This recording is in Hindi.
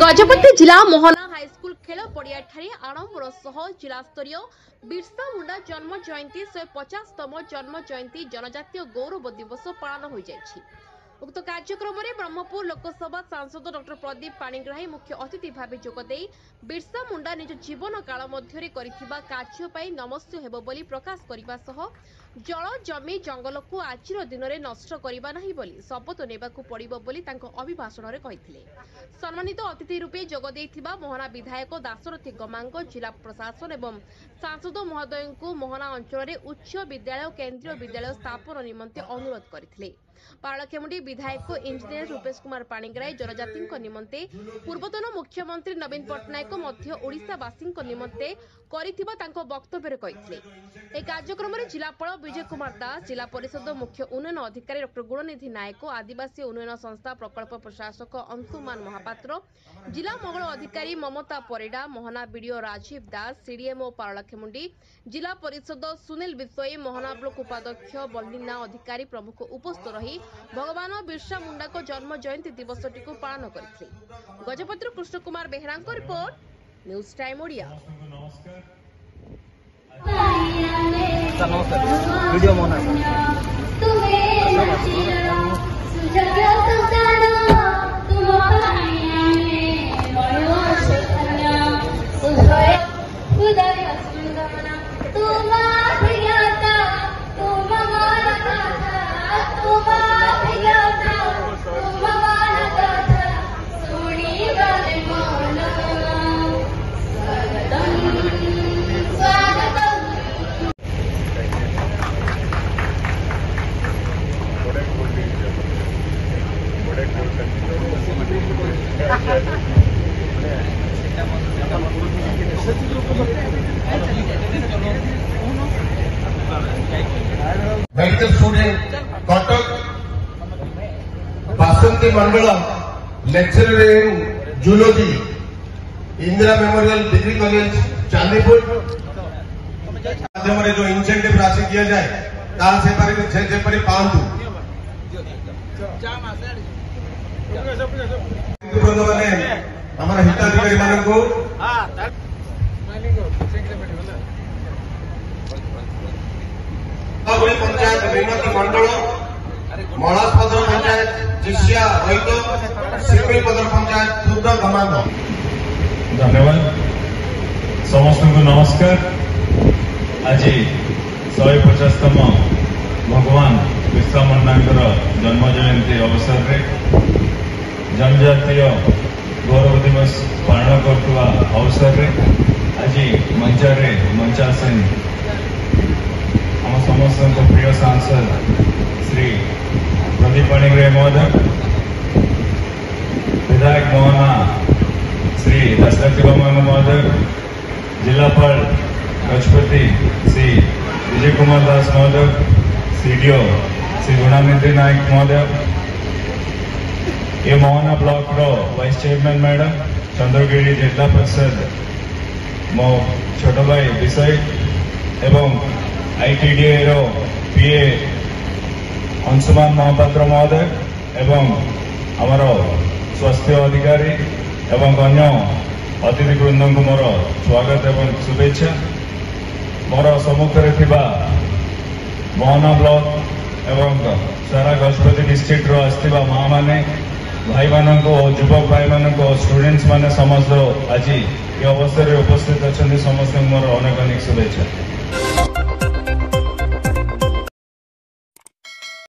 गजपति जिला मोहना हाईस्कूल खेल पड़िया आडंबर जिला स्तरीय बिरसा मुंडा जन्म जयंती 150तम जन्म जयंती जनजातीय गौरव दिवस पालन हो जाएगी। उक्त कार्यक्रम में ब्रह्मपुर लोकसभा सांसद डॉ प्रदीप पाणिग्राही मुख्य अतिथि भाव जोगदे बिरसा मुंडा निज जीवन काल मध्य करिथिबा कार्य पई नमस्ते हेबो बोली प्रकाश करबा सह जल जमी जंगल को आजिर दिन में नष्ट करबा नहीं बोली शपथ नेबाकू पड़िबो बोली तांको अभिभाषण रे कहिथिले। सम्मानित अतिथि रूपे जोग देइथिबा मोहना विधायक दाशरथी गमांग जिला प्रशासन एवं सांसद महोदय को मोहना अंचल में उच्च विद्यालय और केन्द्रीय विद्यालय स्थापन निमंते अनुरोध करथिले। पारलाखेमुंडी विधायक इंजीनियर रूपेश कुमार पाणिग्राही जनजाति निमंते पूर्वतन मुख्यमंत्री नवीन पट्टनायक मध्य ओडिशावासी निमंते करिथिबा तांको वक्तव्य कहिथिले। ए कार्यक्रम में जिलापाल विजय कुमार दास, जिला परिषद मुख्य उन्नयन अधिकारी डॉ गुणनिधि नायक, आदिवासी उन्नयन संस्था प्रकल्प प्रशासक अंशुमान महापात्र, जिला मंगल अधिकारी ममता परिडा, मोहना बीडीओ राजीव दास, सीडीएमओ पारलाखेमुंडी, जिला परिषद सुनील विषय, मोहना ब्लॉक उपाध्यक्ष बल्लीना अधिकारी प्रमुख उपस्थित रही भगवान बिरसा मुंडा को जन्म जयंती दिवसटी को पालन करथिले। गजपति कृष्ण कुमार बेहरा को report, news time Odia. Video Mona medical student Cuttack Basanti Mandal lecturer in zoology Indira memorial degree college Chandipur माध्यम जो इंसेंटिव राशि दिया जाए तापरी पांतु मैंने हिताधिकारी मान को पंचायत विमती मंडल मलापदर पंचायत जिसिया रईत शिपिलपदर पंचायत खुद गमांग। धन्यवाद समस्त को नमस्कार। आज 150तम भगवान बिरसा मुंडा जन्म जयंती अवसर में जनजातीय गौरव दिवस पालन करथुवा अवसर में आज मंचासन आम समस्त प्रिय सांसद श्री प्रदीप पाणिग्राही महोदय, विधायक मोहना श्री दाशरथी गमांग महोदय, जिलापाल गजपति श्री विजय कुमार दास महोदय, सीडीओ श्री गुणनिधि नायक महोदय, ये मोहना ब्लॉक रो वाइस चेयरमैन मैडम, चंद्रगिरी जिला परिषद मो छोट भाई विषय एवं आईटीडीए रो पीए अंशुमान महापात्र महोदय एवं आमर स्वास्थ्य अधिकारी एवं अन्य अतिथि वृंद को मोर स्वागत एवं शुभेच्छा। मोर सम्मुखें थिबा मोहना ब्लॉक एवं सारा गजपति डिस्ट्रिक्ट रो आसथिबा माँ माने भाई मानक युवक भाई मानक स्टूडेंट्स माने समस्त आज ये अवसर उपस्थित अच्छा समस्त मोर अनेक शुभेच्छा।